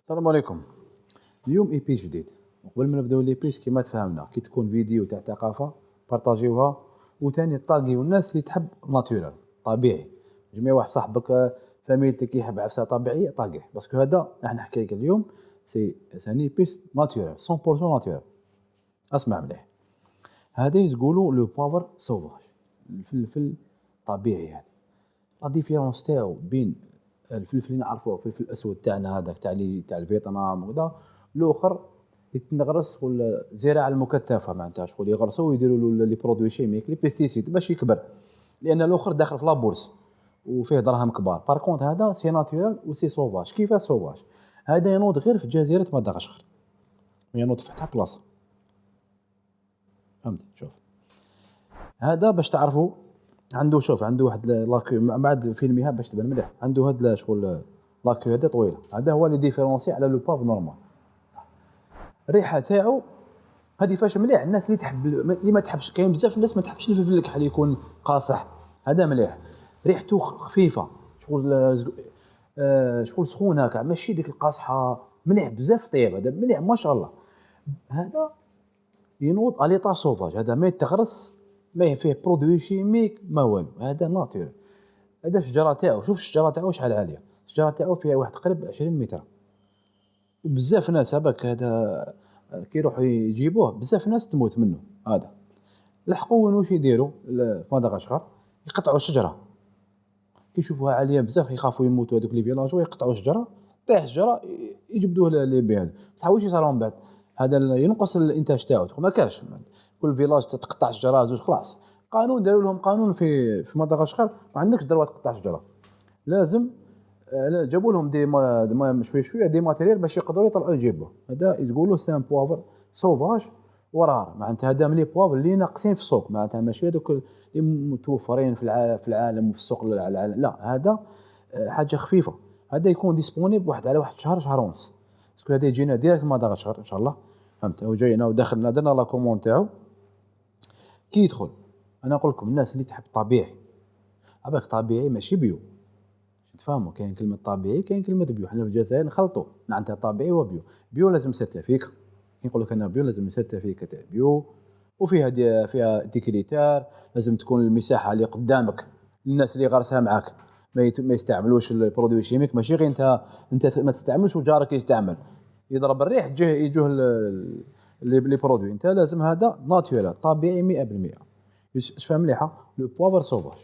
السلام عليكم. اليوم ايبي جديد. قبل ما نبداو ليبيس كيما تفاهمنا كي تكون فيديو تاع ثقافه بارطاجيوها، وثاني طاقيو الناس اللي تحب ناتورال طبيعي. جميع واحد صاحبك فاميلتك يحب عفسه طبيعيه طاقيه، باسكو هذا راح نحكي لك اليوم سي ايبيس ناتورال 100% ناتورال. اسمع مليح، هذا يقولوا لو بافر سوفاج، الفلفل الطبيعي. هذا لا ديفيرونس تاعو بين الفلفل اللي نعرفوه الفلفل الاسود تاعنا هذاك تاع الفيتنام وكذا، الاخر يتنغرس ولا زراعه المكثفه معناتها شغل يغرسوا ويديروا له لي برودوي شيميك لي بيستيسيد باش يكبر، لان الاخر داخل في لابورس وفيه دراهم كبار. باركونت هذا سي ناتورال وسي سوفاج. كيفاش سوفاج؟ هذا ينوض غير في جزيره مدغشقر، ينوض في حتى بلاصه. فهمت؟ شوف هذا باش تعرفوا عنده، شوف عنده واحد لاكيو بعد فيلميها باش تبان مليح. عنده هاد شغل لاكيو هذا طويله، هذا هو اللي ديفيرونسي على لو باف نورمال. الريحه تاعو هذه فاش مليح. الناس اللي تحب اللي ما تحبش، كاين بزاف الناس ما تحبش الفلفل الكحل يكون قاصح، هذا مليح. ريحته خفيفه شغل شغل سخون هكا، ماشي ديك القاصحه، مليح بزاف. طيب هذا مليح ما شاء الله. هذا ينوض على طا سوفاج، هذا ما يتغرس، ما فيه برودوي شيميك ما والو، هذا ناتور. هذا الشجره تاعو، شوف الشجره تاعو شحال عاليه. الشجره تاعو فيها واحد قرب 20 متر، وبزاف ناس هباك هذا كي يروحوا يجيبوه بزاف ناس تموت منه. هذا لحقوا واش يديروا في مدغشقر؟ يقطعوا الشجره كي يشوفوها عاليه بزاف، يخافوا يموتوا هذوك لي فيلاجو، يقطعوا الشجره، طيح الشجره يجبدوه لي بيان. بصح واش يصرا من بعد؟ هذا ينقص الانتاج تاعو، ما كاش كل فيلاج تقطع شجره زوج خلاص. قانون داروا لهم قانون في مدغشقر، ما عندكش الدروه تقطع شجره، لازم جابوا لهم دي شويه دي ماتيريال باش يقدروا يطلعوا يجيبوه. هذا يقولوا سي ان بوافر سوفاج ورار، معناتها هذا من لي بوافر اللي ناقصين في السوق، معناتها ماشي هذوك اللي متوفرين في العالم وفي السوق العالم، لا هذا حاجه خفيفه. هذا يكون ديسپونيبل واحد على واحد شهر ونص، باسكو هذا يجينا ديريكت مدغشقر ان شاء الله. فهمت؟ وجاينا ودخلنا درنا لا كومون تاعو كي يدخل. انا نقول لكم الناس اللي تحب طبيعي، عباك طبيعي ماشي بيو، تفهموا؟ كاين كلمه طبيعي كاين كلمه بيو. حنا في الجزائر نخلطوا معناتها طبيعي وبيو. بيو لازم سيرتيفيك، كي نقول لك انا بيو لازم سيرتيفيك تاع بيو، وفيها فيها ديكريتار، لازم تكون المساحه اللي قدامك الناس اللي غارسها معاك ما يستعملوش البرودوي شيميك. ماشي غير انت ما تستعملش وجارك يستعمل، يضرب الريح يجوه لي برودوي. انت لازم هذا ناتورال طبيعي 100%. فهم مليحه لو بوافر سوفاج.